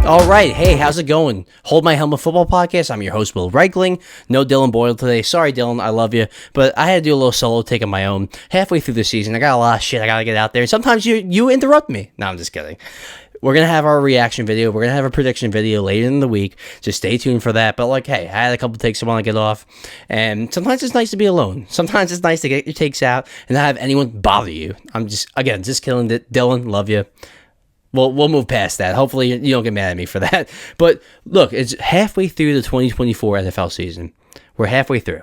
All right, hey, how's it going? Hold My Helmet Football Podcast. I'm your host, Will Reichling. No Dylan Boyle today. Sorry, Dylan, I love you, but I had to do a little solo take of my own. Halfway through the season, I got a lot of shit I gotta get out there. Sometimes you interrupt me. No, I'm just kidding. We're gonna have our reaction video. We're gonna have a prediction video later in the week. Just stay tuned for that. But hey, I had a couple takes I want to get off, and sometimes it's nice to be alone. Sometimes it's nice to get your takes out and not have anyone bother you. I'm just killing it. Dylan, love you. We'll move past that. Hopefully, you don't get mad at me for that. But look, it's halfway through the 2024 NFL season. We're halfway through.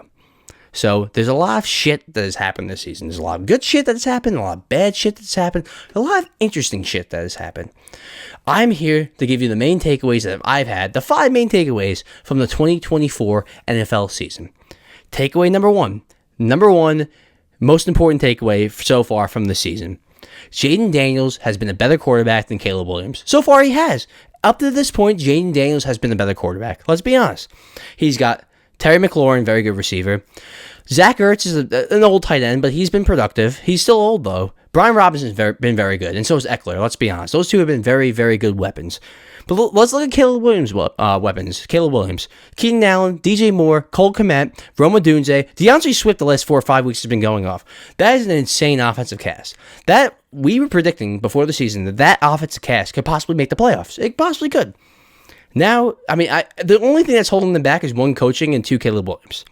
So there's a lot of shit that has happened this season. There's a lot of good shit that has happened, a lot of bad shit that's happened, a lot of interesting shit that has happened. I'm here to give you the main takeaways that I've had, the 5 main takeaways from the 2024 NFL season. Takeaway number one, most important takeaway so far from the season. Jayden Daniels has been a better quarterback than Caleb Williams. So far, he has. Up to this point, Jayden Daniels has been a better quarterback. Let's be honest. He's got Terry McLaurin, very good receiver. Zach Ertz is an old tight end, but he's been productive. He's still old, though. Brian Robinson's been very good, and so is Eckler. Let's be honest. Those two have been very, very good weapons. But let's look at Caleb Williams' weapons. Caleb Williams, Keenan Allen, DJ Moore, Cole Kmet, Rome Odunze, DeAndre Swift the last 4 or 5 weeks has been going off. That is an insane offensive cast. That we were predicting before the season that offensive cast could possibly make the playoffs. It possibly could. Now, the only thing that's holding them back is 1 coaching and 2 Caleb Williams.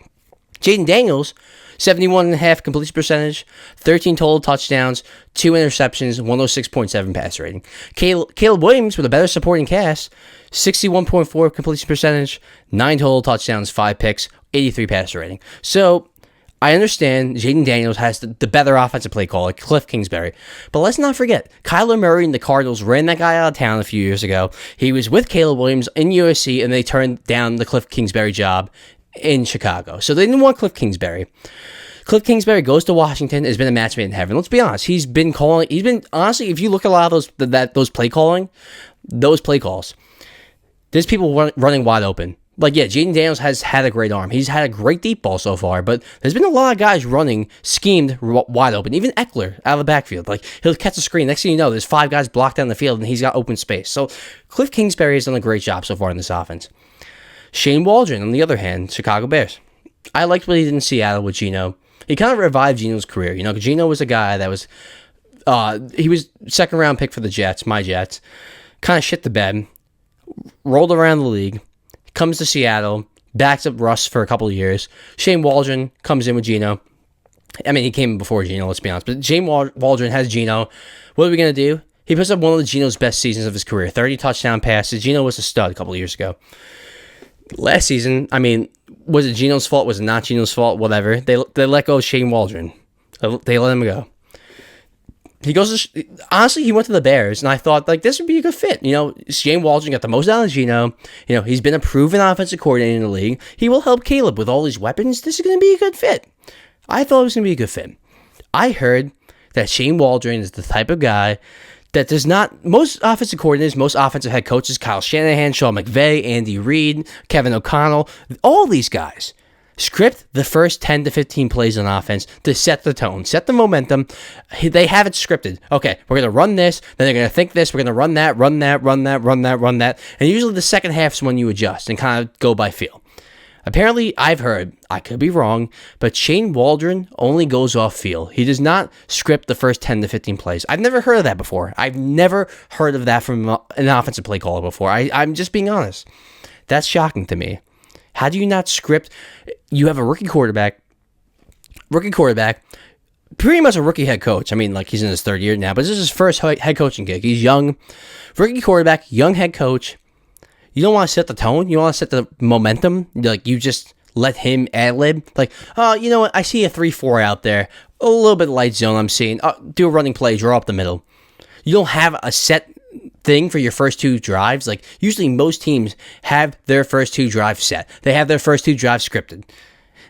Jayden Daniels, 71.5% completion percentage, 13 total touchdowns, 2 interceptions, 106.7 passer rating. Caleb Williams with a better supporting cast, 61.4% completion percentage, 9 total touchdowns, 5 picks, 83 passer rating. So I understand Jayden Daniels has the better offensive play call, like Cliff Kingsbury. But let's not forget, Kyler Murray and the Cardinals ran that guy out of town a few years ago. He was with Caleb Williams in USC, and they turned down the Cliff Kingsbury job in Chicago. So they didn't want Cliff Kingsbury. Cliff Kingsbury goes to Washington, has been a match made in heaven. Let's be honest. Honestly, if you look at a lot of those play calls, there's people running wide open. Jayden Daniels has had a great arm. He's had a great deep ball so far, but there's been a lot of guys running, schemed wide open. Even Eckler out of the backfield. He'll catch a screen. Next thing you know, there's 5 guys blocked down the field, and he's got open space. So Cliff Kingsbury has done a great job so far in this offense. Shane Waldron, on the other hand, Chicago Bears. I liked what he did in Seattle with Geno. He kind of revived Geno's career. Geno was a guy that was, he was second-round pick for the Jets, my Jets. Kind of shit the bed. Rolled around the league. Comes to Seattle. Backs up Russ for a couple of years. Shane Waldron comes in with Geno. He came in before Geno, let's be honest. But Shane Waldron has Geno. What are we going to do? He puts up one of Geno's best seasons of his career. 30 touchdown passes. Geno was a stud a couple of years ago. Last season, was it Geno's fault? Was it not Geno's fault? Whatever. They let go of Shane Waldron. They let him go. He honestly, he went to the Bears, and I thought, this would be a good fit. Shane Waldron got the most out of Geno. He's been a proven offensive coordinator in the league. He will help Caleb with all these weapons. This is going to be a good fit. I thought it was going to be a good fit. I heard that Shane Waldron is the type of guy that does not, most offensive coordinators, most offensive head coaches, Kyle Shanahan, Sean McVay, Andy Reid, Kevin O'Connell, all these guys script the first 10 to 15 plays on offense to set the tone, set the momentum. They have it scripted. Okay, we're going to run this, then they're going to think this, we're going to run that. And usually the second half is when you adjust and kind of go by feel. Apparently, I've heard, I could be wrong, but Shane Waldron only goes off feel. He does not script the first 10 to 15 plays. I've never heard of that before. I've never heard of that from an offensive play caller before. I'm just being honest. That's shocking to me. How do you not script? You have a rookie quarterback, pretty much a rookie head coach. He's in his 3rd year now, but this is his first head coaching gig. He's young, rookie quarterback, young head coach. You don't want to set the tone. You want to set the momentum. You just let him ad-lib. You know what? I see a 3-4 out there. A little bit light zone I'm seeing. Do a running play, draw up the middle. You don't have a set thing for your first 2 drives. Usually most teams have their first 2 drives set. They have their first 2 drives scripted.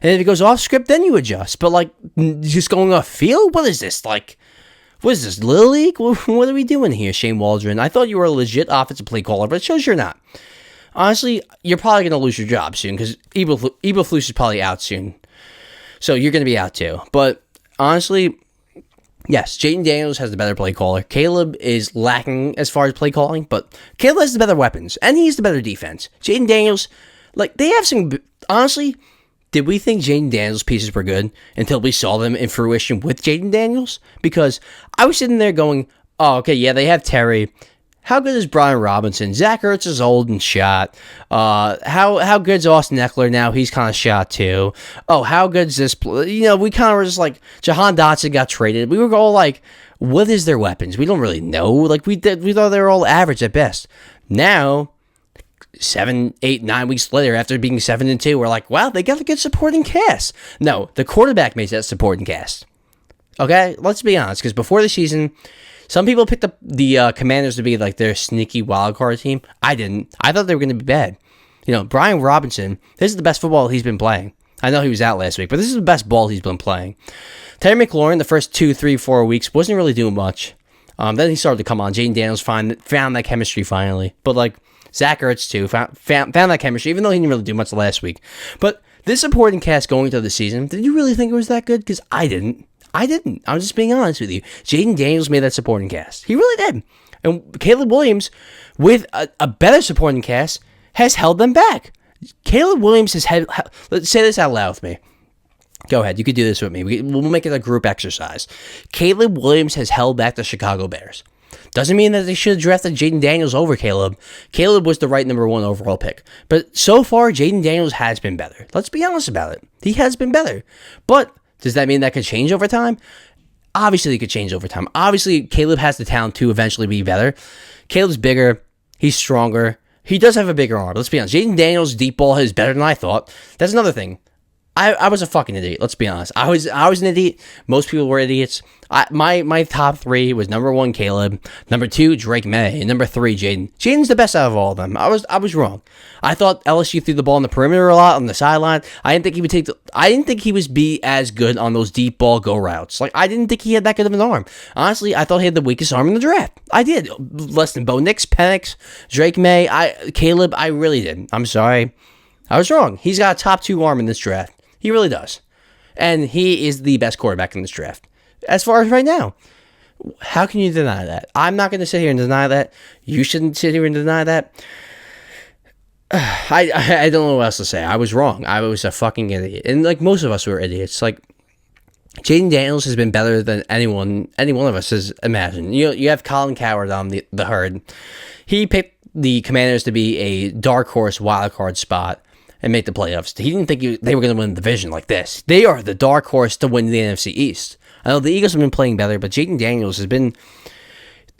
And if it goes off script, then you adjust. But just going off field? What is this? What is this, Little League? What are we doing here, Shane Waldron? I thought you were a legit offensive play caller, but it shows you're not. Honestly, you're probably going to lose your job soon because Eberflus is probably out soon. So you're going to be out too. But honestly, Yes, Jayden Daniels has the better play caller. Caleb is lacking as far as play calling, but Caleb has the better weapons, and he's the better defense. Jayden Daniels, they have some... Honestly, did we think Jayden Daniels' pieces were good until we saw them in fruition with Jayden Daniels? Because I was sitting there going, oh, okay, yeah, they have Terry. How good is Brian Robinson? Zach Ertz is old and shot. How good's Austin Eckler now? He's kind of shot too. Oh, how good's this? We kind of were just like, Jahan Dotson got traded. We were all like, what is their weapons? We don't really know. We thought they were all average at best. Now, 7, 8, 9 weeks later, after being 7-2, we're like, wow, they got a good supporting cast. No, the quarterback made that supporting cast. Okay, let's be honest, because before the season, some people picked up the Commanders to be like their sneaky wild card team. I didn't. I thought they were going to be bad. Brian Robinson, this is the best football he's been playing. I know he was out last week, but this is the best ball he's been playing. Terry McLaurin, the first 2, 3, 4 weeks, wasn't really doing much. Then he started to come on. Jayden Daniels found that chemistry finally. But Zach Ertz too, found that chemistry, even though he didn't really do much last week. But this supporting cast going into the season, did you really think it was that good? Because I didn't. I'm just being honest with you. Jayden Daniels made that supporting cast. He really did. And Caleb Williams, with a better supporting cast, has held them back. Caleb Williams has had... Let's say this out loud with me. Go ahead. You could do this with me. We'll make it a group exercise. Caleb Williams has held back the Chicago Bears. Doesn't mean that they should have drafted Jayden Daniels over Caleb. Caleb was the right number 1 overall pick. But so far, Jayden Daniels has been better. Let's be honest about it. He has been better. But... does that mean that could change over time? Obviously, it could change over time. Obviously, Caleb has the talent to eventually be better. Caleb's bigger. He's stronger. He does have a bigger arm. Let's be honest. Jayden Daniels' deep ball is better than I thought. That's another thing. I was a fucking idiot. Let's be honest. I was an idiot. Most people were idiots. My top 3 was number 1, Caleb. Number 2, Drake May. And number 3, Jayden. Jayden's the best out of all of them. I was wrong. I thought LSU threw the ball on the perimeter a lot, on the sideline. I didn't think he would I didn't think he was be as good on those deep ball go routes. I didn't think he had that good of an arm. Honestly, I thought he had the weakest arm in the draft. I did. Less than Bo Nix, Penix, Drake May, Caleb. I really did. I'm sorry. I was wrong. He's got a top 2 arm in this draft. He really does. And he is the best quarterback in this draft. As far as right now. How can you deny that? I'm not going to sit here and deny that. You shouldn't sit here and deny that. I don't know what else to say. I was wrong. I was a fucking idiot. And most of us were idiots. Jayden Daniels has been better than any one of us has imagined. You have Colin Cowherd on the herd. He picked the Commanders to be a dark horse wild card spot and make the playoffs. He didn't think they were going to win the division like this. They are the dark horse to win the NFC East. I know the Eagles have been playing better, but Jayden Daniels has been...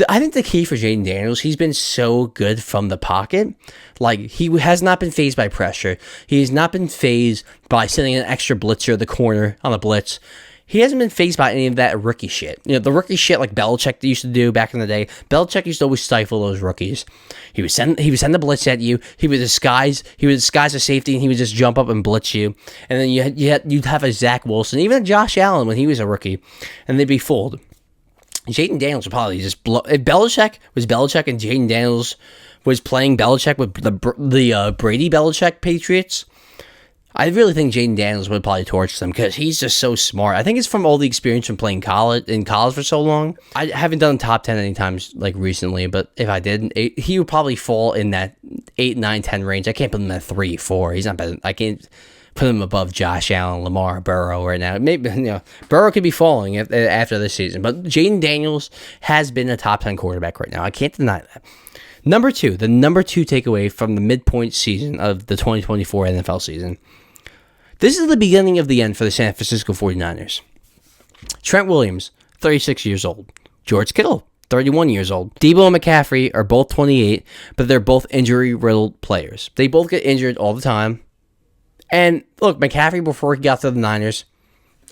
I think the key for Jayden Daniels, he's been so good from the pocket. He has not been fazed by pressure. He has not been fazed by sending an extra blitzer at the corner on a blitz. He hasn't been fazed by any of that rookie shit. The rookie shit like Belichick used to do back in the day. Belichick used to always stifle those rookies. He would send the blitz at you. He would disguise a safety, and he would just jump up and blitz you. And then you'd have a Zach Wilson, even a Josh Allen when he was a rookie, and they'd be fooled. Jayden Daniels would probably just blow. If Belichick was Belichick and Jayden Daniels was playing Belichick with the Brady Belichick Patriots, I really think Jayden Daniels would probably torch them because he's just so smart. I think it's from all the experience from playing in college for so long. I haven't done top 10 any times recently, but if I did, he would probably fall in that 8, 9, 10 range. I can't put him at 3, 4. He's not better. I can't put him above Josh Allen, Lamar, Burrow right now. Maybe Burrow could be falling after this season, but Jayden Daniels has been a top 10 quarterback right now. I can't deny that. The number 2 takeaway from the midpoint season of the 2024 NFL season. This is the beginning of the end for the San Francisco 49ers. Trent Williams, 36 years old. George Kittle, 31 years old. Debo and McCaffrey are both 28, but they're both injury-riddled players. They both get injured all the time. And look, McCaffrey, before he got to the Niners,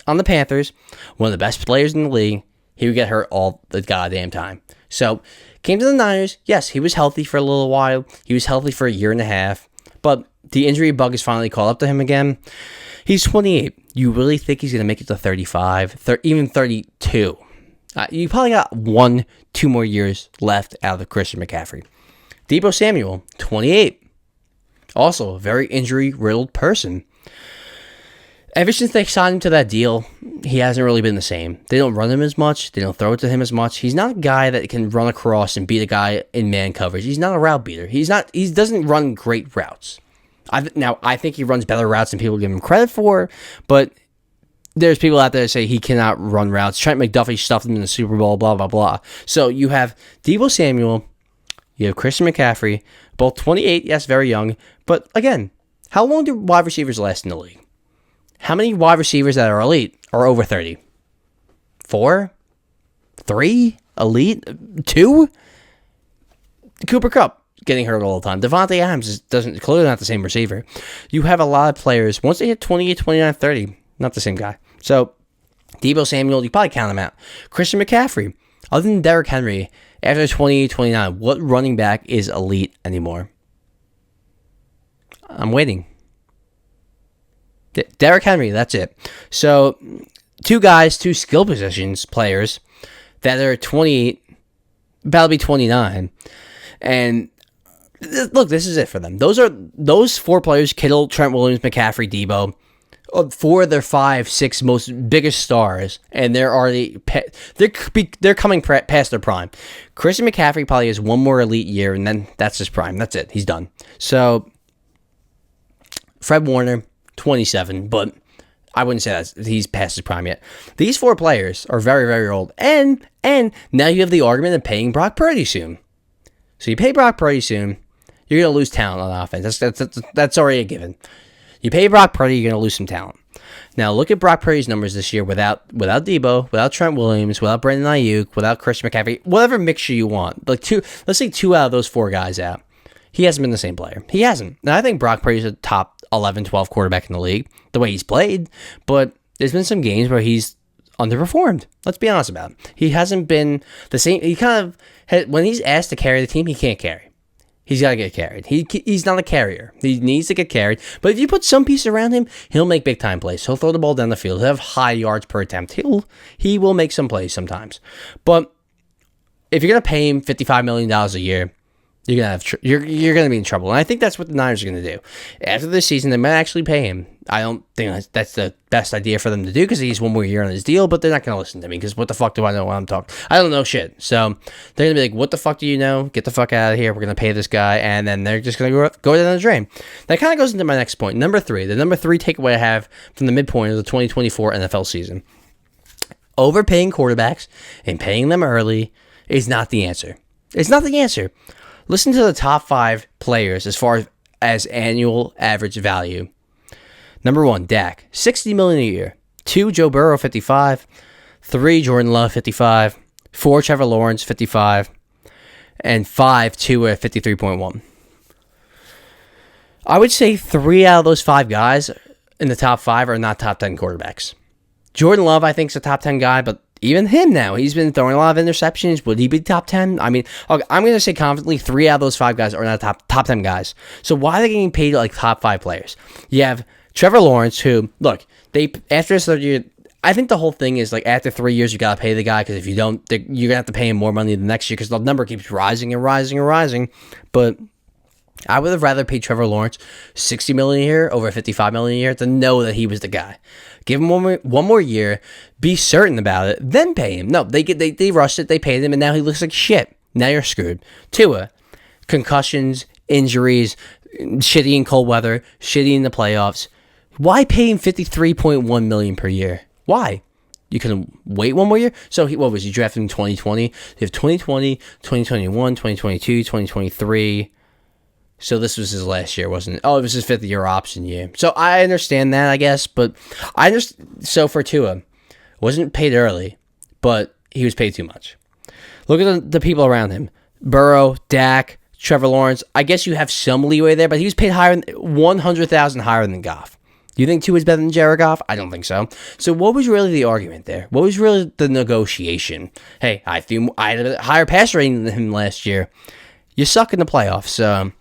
on the Panthers, one of the best players in the league, he would get hurt all the goddamn time. So, came to the Niners. Yes, he was healthy for a little while. He was healthy for a year and a half. But the injury bug has finally caught up to him again. He's 28. You really think he's going to make it to 35, even 32? You probably got 1-2 more years left out of Christian McCaffrey. Debo Samuel, 28. Also a very injury-riddled person. Ever since they signed him to that deal, he hasn't really been the same. They don't run him as much. They don't throw it to him as much. He's not a guy that can run across and beat a guy in man coverage. He's not a route beater. He doesn't run great routes. I think he runs better routes than people give him credit for, but there's people out there that say he cannot run routes. Trent McDuffie stuffed him in the Super Bowl, blah, blah, blah. So you have Deebo Samuel, you have Christian McCaffrey, both 28, yes, very young, but again, how long do wide receivers last in the league? How many wide receivers that are elite are over 30? 4? 3? Elite? 2? Cooper Kupp getting hurt all the time. Devontae Adams clearly not the same receiver. You have a lot of players, once they hit 28, 29, 30, not the same guy. So, Deebo Samuel, you probably count him out. Christian McCaffrey, other than Derrick Henry, after 28, 29, what running back is elite anymore? I'm waiting. Derrick Henry, that's it. So, two skill positions players that are 28, about to be 29, and look, this is it for them. Those 4 players: Kittle, Trent Williams, McCaffrey, Deebo. 4 of their 5, 6 most biggest stars, and they're coming past their prime. Christian McCaffrey probably has one more elite year, and then that's his prime. That's it. He's done. So, Fred Warner. 27, but I wouldn't say that he's past his prime yet. These 4 players are very, very old, and now you have the argument of paying Brock Purdy soon. So you pay Brock Purdy soon, you're going to lose talent on offense. That's already a given. You pay Brock Purdy, you're going to lose some talent. Now look at Brock Purdy's numbers this year without Deebo, without Trent Williams, without Brandon Ayuk, without Christian McCaffrey, whatever mixture you want. Let's say 2 out of those 4 guys out. He hasn't been the same player. He hasn't. Now I think Brock Purdy's a top 11, 12 quarterback in the league, the way he's played, but there's been some games where he's underperformed. Let's be honest about it. He hasn't been the same. He kind of, when he's asked to carry the team, he can't carry. He's got to get carried. He's not a carrier. He needs to get carried, but if you put some piece around him, he'll make big time plays. He'll throw the ball down the field. He'll have high yards per attempt. He will make some plays sometimes, but if you're going to pay him $55 million a year, you're gonna be in trouble, and I think that's what the Niners are gonna do. After this season, they might actually pay him. I don't think that's the best idea for them to do because he's one more year on his deal, but they're not gonna listen to me because what the fuck do I know when I'm talking? I don't know shit. So they're gonna be like, "What the fuck do you know? Get the fuck out of here. We're gonna pay this guy," and then they're just gonna go down the drain. That kind of goes into my next point, number 3. The number 3 takeaway I have from the midpoint of the 2024 NFL season: overpaying quarterbacks and paying them early is not the answer. It's not the answer. Listen to the top 5 players as far as annual average value. Number 1, Dak, $60 million a year. 2, Joe Burrow, 55. 3, Jordan Love, 55. 4, Trevor Lawrence, 55. And 5, Tua, 53.1. I would say 3 out of those 5 guys in the top 5 are not top 10 quarterbacks. Jordan Love, I think, is a top 10 guy, but even him now, he's been throwing a lot of interceptions. Would he be top 10? I mean, okay, I'm going to say confidently 3 out of those 5 guys are not top 10 guys. So why are they getting paid like top 5 players? You have Trevor Lawrence, who, look, after his 3rd year, I think the whole thing is like after 3 years, you got to pay the guy because if you don't, you're going to have to pay him more money the next year because the number keeps rising and rising and rising. But I would have rather paid Trevor Lawrence $60 million a year over $55 million a year to know that he was the guy. Give him one more year, be certain about it, then pay him. No, they rushed it, they paid him, and now he looks like shit. Now you're screwed. Tua, concussions, injuries, shitty in cold weather, shitty in the playoffs. Why pay him $53.1 million per year? Why? You can wait one more year? So what was he drafted in 2020? You have 2020, 2021, 2022, 2023. So this was his last year, wasn't it? Oh, it was his 5th-year option year. So I understand that, I guess, but so for Tua, wasn't paid early, but he was paid too much. Look at the people around him. Burrow, Dak, Trevor Lawrence. I guess you have some leeway there, but he was paid $100,000 higher than Goff. Do you think Tua is better than Jared Goff? I don't think so. So what was really the argument there? What was really the negotiation? Hey, I had a higher pass rating than him last year. You suck in the playoffs.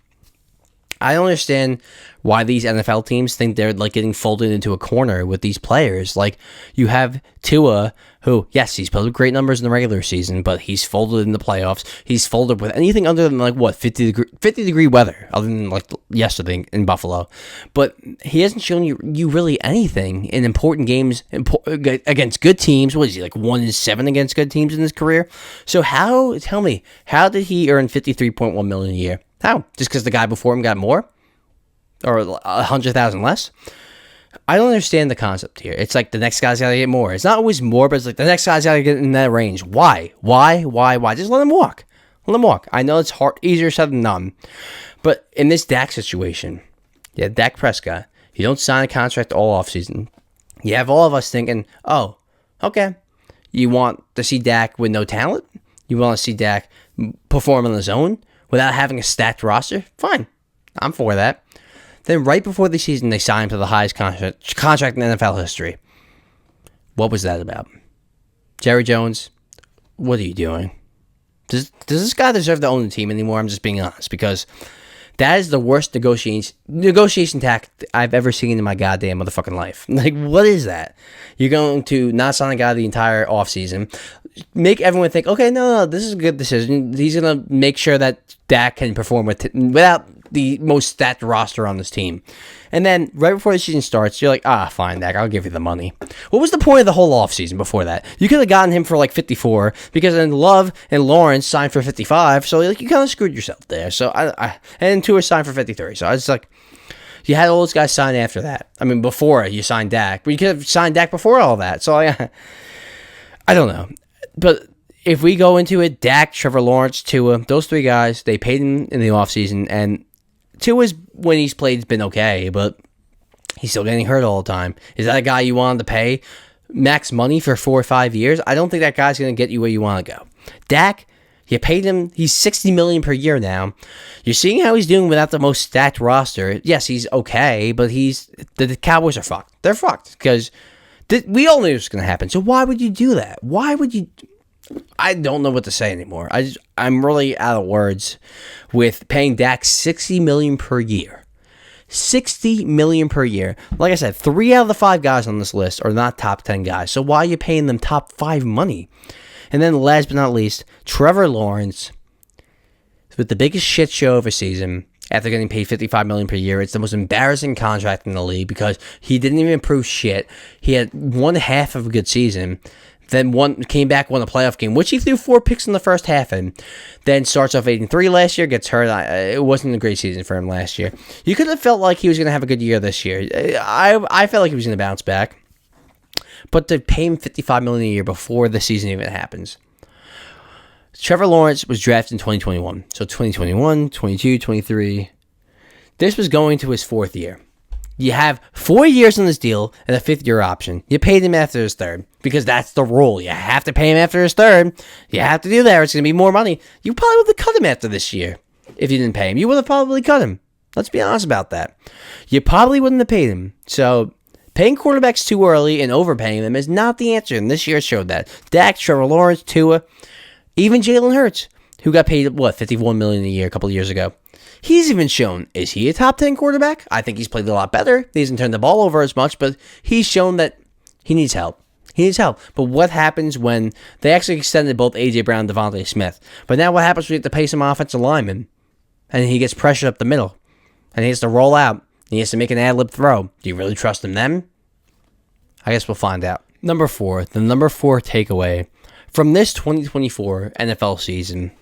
I don't understand why these NFL teams think they're like getting folded into a corner with these players. Like, you have Tua, who, yes, he's put up great numbers in the regular season, but he's folded in the playoffs. He's folded with anything other than, like, what, 50 degree weather, other than, like, yesterday in Buffalo. But he hasn't shown you really anything in important games against good teams. What is he, like 1-7 against good teams in his career? So tell me, how did he earn $53.1 million a year? How? Just because the guy before him got more? Or 100,000 less? I don't understand the concept here. It's like the next guy's got to get more. It's not always more, but it's like the next guy's got to get in that range. Why? Just let him walk. Let him walk. I know it's hard, easier said than done. But in this Dak situation, yeah, Dak Prescott, you don't sign a contract all offseason. You have all of us thinking, oh, okay. You want to see Dak with no talent? You want to see Dak perform on his own without having a stacked roster? Fine. I'm for that. Then right before the season, they signed him to the highest contract in NFL history. What was that about? Jerry Jones, what are you doing? Does this guy deserve to own the team anymore? I'm just being honest, because that is the worst negotiation tactic I've ever seen in my goddamn motherfucking life. Like, what is that? You're going to not sign a guy the entire offseason, make everyone think, okay, no, this is a good decision. He's going to make sure that Dak can perform without the most stacked roster on this team. And then right before the season starts, you're like, fine, Dak, I'll give you the money. What was the point of the whole offseason before that? You could have gotten him for like 54, because then Love and Lawrence signed for 55, so like you kind of screwed yourself there. So and Tua signed for 53. So I was like, you had all those guys sign after that. I mean, before you signed Dak, but you could have signed Dak before all that. So I don't know. But if we go into it, Dak, Trevor Lawrence, Tua, those three guys, they paid him in the offseason, and Tua's, when he's played, has been okay, but he's still getting hurt all the time. Is that a guy you wanted to pay max money for 4 or 5 years? I don't think that guy's going to get you where you want to go. Dak, you paid him, he's $60 million per year now. You're seeing how he's doing without the most stacked roster. Yes, he's okay, but the Cowboys are fucked. They're fucked, because we all knew it was going to happen. So why would you do that? Why would you? I don't know what to say anymore. I'm really out of words with paying Dak $60 million per year. $60 million per year. Like I said, 3 out of the 5 guys on this list are not top 10 guys. So why are you paying them top 5 money? And then last but not least, Trevor Lawrence, with the biggest shit show of a season, after getting paid $55 million per year. It's the most embarrassing contract in the league, because he didn't even improve shit. He had 1/2 of a good season. Then came back, won a playoff game, which he threw 4 picks in the first half in. Then starts off 8-3 last year, gets hurt. It wasn't a great season for him last year. You could have felt like he was going to have a good year this year. I felt like he was going to bounce back. But to pay him $55 million a year before the season even happens. Trevor Lawrence was drafted in 2021. So 2021, 22, 23. This was going to his 4th year. You have 4 years on this deal and a 5th-year option. You paid him after his 3rd, because that's the rule. You have to pay him after his 3rd. You have to do that, or it's going to be more money. You probably would have cut him after this year if you didn't pay him. You would have probably cut him. Let's be honest about that. You probably wouldn't have paid him. So paying quarterbacks too early and overpaying them is not the answer, and this year showed that. Dak, Trevor Lawrence, Tua, even Jalen Hurts, who got paid, $51 million a year a couple of years ago. He's even shown, is he a top 10 quarterback? I think he's played a lot better. He hasn't turned the ball over as much, but he's shown that he needs help. He needs help. But what happens when they actually extended both A.J. Brown and Devontae Smith? But now what happens when you have to pay some offensive linemen, and he gets pressured up the middle, and he has to roll out, and he has to make an ad-lib throw? Do you really trust him then? I guess we'll find out. Number 4, the number 4 takeaway from this 2024 NFL season.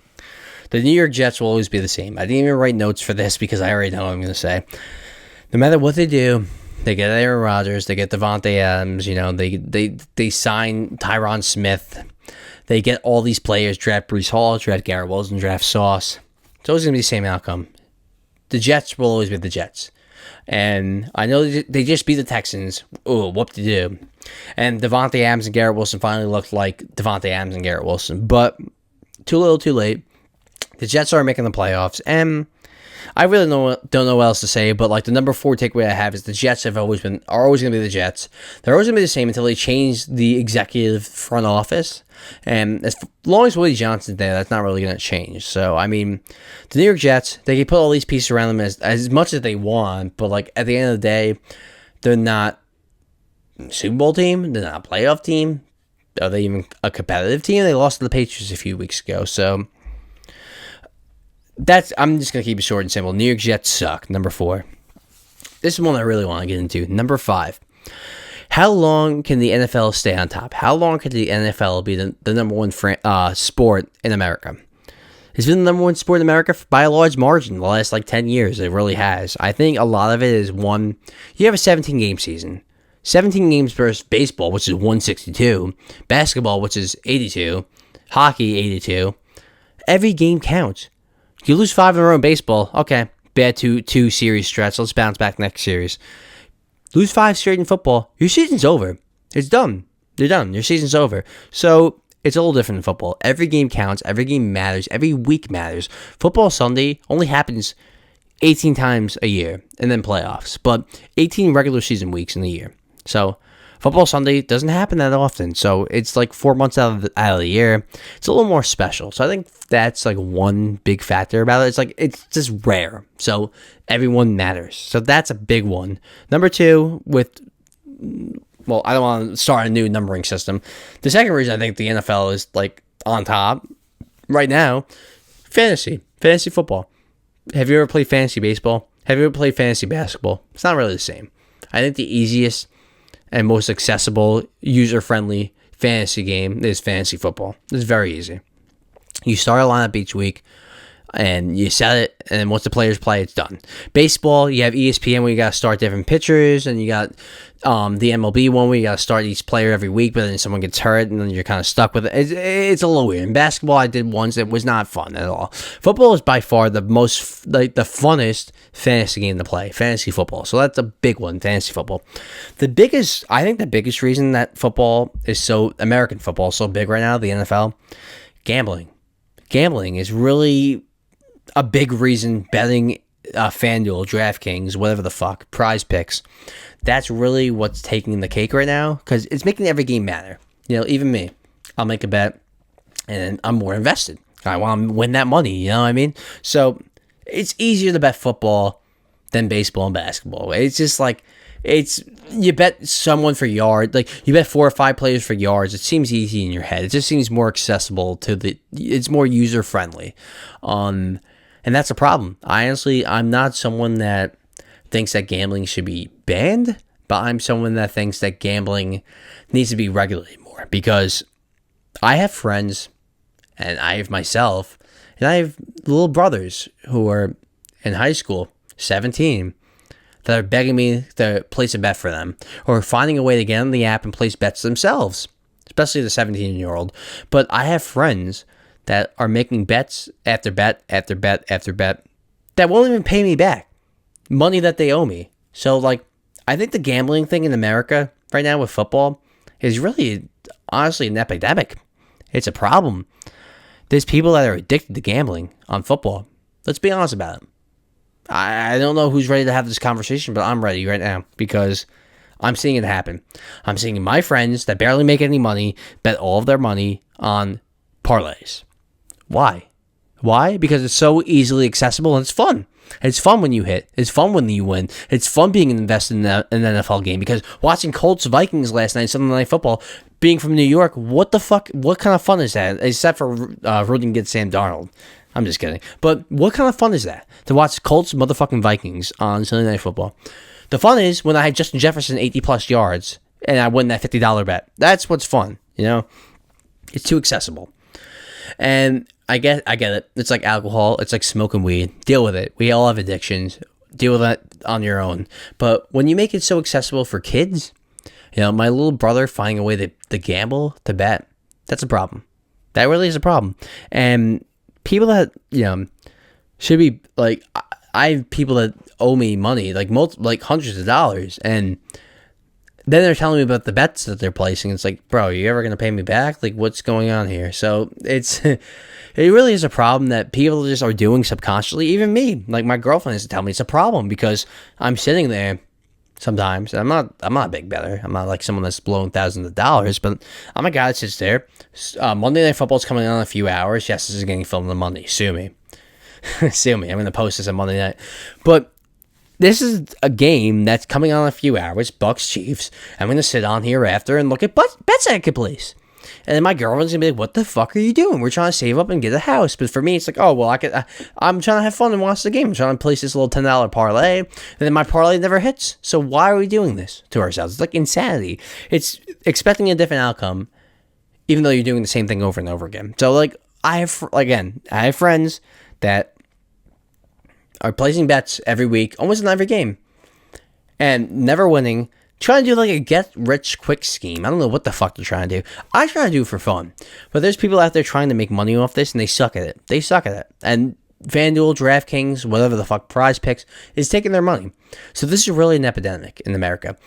The New York Jets will always be the same. I didn't even write notes for this because I already know what I'm going to say. No matter what they do, they get Aaron Rodgers, they get Devontae Adams, they sign Tyron Smith. They get all these players, draft Breece Hall, draft Garrett Wilson, draft Sauce. It's always going to be the same outcome. The Jets will always be the Jets. And I know they just beat the Texans. Oh, whoop-de-doo. And Devontae Adams and Garrett Wilson finally looked like Devontae Adams and Garrett Wilson. But too little, too late. The Jets are making the playoffs, and I really don't know what else to say, but like the number 4 takeaway I have is the Jets are always going to be the Jets. They're always going to be the same until they change the executive front office. And as long as Woody Johnson's there, that's not really going to change. So, I mean, the New York Jets, they can put all these pieces around them as much as they want, but like at the end of the day, they're not a Super Bowl team. They're not a playoff team. Are they even a competitive team? They lost to the Patriots a few weeks ago. So, I'm just going to keep it short and simple. New York Jets suck. Number 4. This is one I really want to get into. Number 5. How long can the NFL stay on top? How long can the NFL be the number one sport in America? It's been the number one sport in America by a large margin the last 10 years. It really has. I think a lot of it is one, you have a 17-game season. 17 games versus baseball, which is 162. Basketball, which is 82. Hockey, 82. Every game counts. You lose 5 in a row in baseball, okay, bad two series stretch. Let's bounce back next series. Lose 5 straight in football, your season's over. It's done. You're done. Your season's over. So it's a little different in football. Every game counts. Every game matters. Every week matters. Football Sunday only happens 18 times a year, and then playoffs. But 18 regular season weeks in a year. So Football Sunday doesn't happen that often, so it's 4 months out of the year. It's a little more special, so I think that's one big factor about it. It's just rare, so everyone matters. So that's a big one. Number 2, I don't want to start a new numbering system. The second reason I think the NFL is on top right now, fantasy football. Have you ever played fantasy baseball? Have you ever played fantasy basketball? It's not really the same. I think the easiest and most accessible, user-friendly fantasy game is fantasy football. It's very easy. You start a lineup each week, and you set it, and then once the players play, it's done. Baseball, you have ESPN where you got to start different pitchers, and you got the MLB one where you got to start each player every week, but then someone gets hurt, and then you're kind of stuck with it. It's a little weird. In basketball, I did once. It was not fun at all. Football is by far the most, the funnest fantasy game to play, fantasy football. So that's a big one, fantasy football. I think the biggest reason that American football is so big right now, the NFL, gambling. Gambling is really a big reason. Betting, FanDuel, DraftKings, whatever the fuck, Prize Picks. That's really what's taking the cake right now because it's making every game matter. Even me, I'll make a bet and I'm more invested. I want to win that money. You know what I mean? So it's easier to bet football than baseball and basketball. It's just you bet someone for yards, you bet 4 or 5 players for yards. It seems easy in your head. It just seems more accessible it's more user friendly. And that's a problem. I'm not someone that thinks that gambling should be banned, but I'm someone that thinks that gambling needs to be regulated more because I have friends and I have myself and I have little brothers who are in high school, 17, that are begging me to place a bet for them or finding a way to get on the app and place bets themselves, especially the 17-year-old. But I have friends that are making bets after bet after bet after bet that won't even pay me back money that they owe me. So, I think the gambling thing in America right now with football is really, honestly, an epidemic. It's a problem. There's people that are addicted to gambling on football. Let's be honest about it. I don't know who's ready to have this conversation, but I'm ready right now because I'm seeing it happen. I'm seeing my friends that barely make any money bet all of their money on parlays. Why? Because it's so easily accessible and it's fun. It's fun when you hit. It's fun when you win. It's fun being invested in an NFL game because watching Colts Vikings last night, Sunday Night Football, being from New York, what the fuck? What kind of fun is that? Except for rooting against Sam Darnold. I'm just kidding. But what kind of fun is that? To watch Colts motherfucking Vikings on Sunday Night Football. The fun is when I had Justin Jefferson 80-plus yards and I win that $50 bet. That's what's fun, It's too accessible. And I get it. It's like alcohol. It's like smoking weed. Deal with it. We all have addictions. Deal with that on your own. But when you make it so accessible for kids, my little brother finding a way to gamble, to bet, that's a problem. That really is a problem. And people that, should be, I have people that owe me money, hundreds of dollars. And then they're telling me about the bets that they're placing. It's like, bro, are you ever going to pay me back? Like, what's going on here? So it's, it really is a problem that people just are doing subconsciously. Even me, like my girlfriend has to tell me it's a problem because I'm sitting there sometimes. And I'm not a big better. I'm not like someone that's blowing thousands of dollars, but I'm a guy that sits there. Monday Night Football's coming on in a few hours. Yes, this is getting filmed on Monday. Sue me. Sue me. I'm going to post this on Monday night. But this is a game that's coming on in a few hours, Bucks Chiefs. I'm going to sit on here after and look at bets I could place. And then my girlfriend's going to be like, what the fuck are you doing? We're trying to save up and get a house. But for me, it's like, oh, well, I'm trying to have fun and watch the game. I'm trying to place this little $10 parlay. And then my parlay never hits. So why are we doing this to ourselves? It's like insanity. It's expecting a different outcome, even though you're doing the same thing over and over again. So, like, I have friends that are placing bets every week, almost in every game, and never winning, trying to do like a get-rich-quick scheme. I don't know what the fuck they're trying to do. I try to do it for fun, but there's people out there trying to make money off this, and they suck at it. And FanDuel, DraftKings, whatever the fuck, Prize Picks, is taking their money. So this is really an epidemic in America.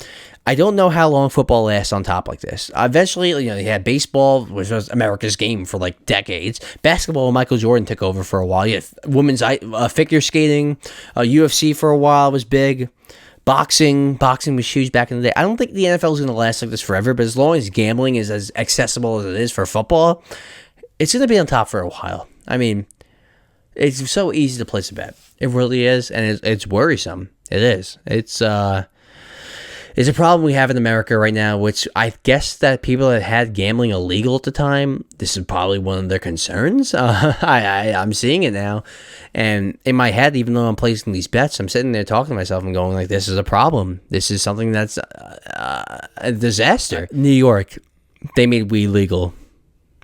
I don't know how long football lasts on top like this. Eventually, you had baseball, which was America's game for like decades. Basketball, Michael Jordan took over for a while. You had women's figure skating. UFC for a while was big. Boxing was huge back in the day. I don't think the NFL is going to last like this forever, but as long as gambling is as accessible as it is for football, it's going to be on top for a while. I mean, it's so easy to place a bet. It really is, and it's worrisome. It is. It's a problem we have in America right now, which I guess that people that had gambling illegal at the time, this is probably one of their concerns. I'm seeing it now. And in my head, even though I'm placing these bets, I'm sitting there talking to myself and going like, this is a problem. This is something that's a disaster. New York, they made weed legal.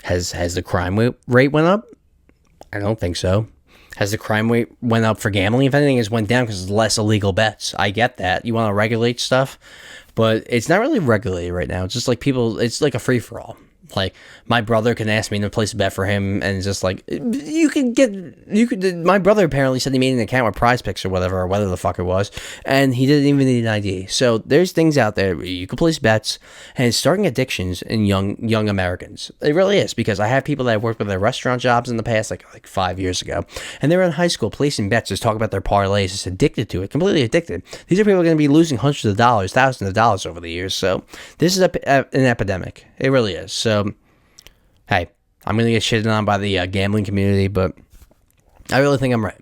Has the crime rate went up? I don't think so. Has the crime rate went up for gambling? If anything, it's went down because there's less illegal bets. I get that. You want to regulate stuff, but it's not really regulated right now. It's just like people, it's like a free-for-all. Like, my brother can ask me to place a bet for him, and it's just like, my brother apparently said he made an account with Prize Picks or whatever the fuck it was, and he didn't even need an ID. So there's things out there where you can place bets, and it's starting addictions in young Americans. It really is, because I have people that worked with their restaurant jobs in the past, like 5 years ago, and they were in high school placing bets, just talk about their parlays, just addicted to it, completely addicted. These are people going to be losing hundreds of dollars, thousands of dollars over the years. So this is an epidemic. It really is. So, hey, I'm going to get shitted on by the gambling community, but I really think I'm right.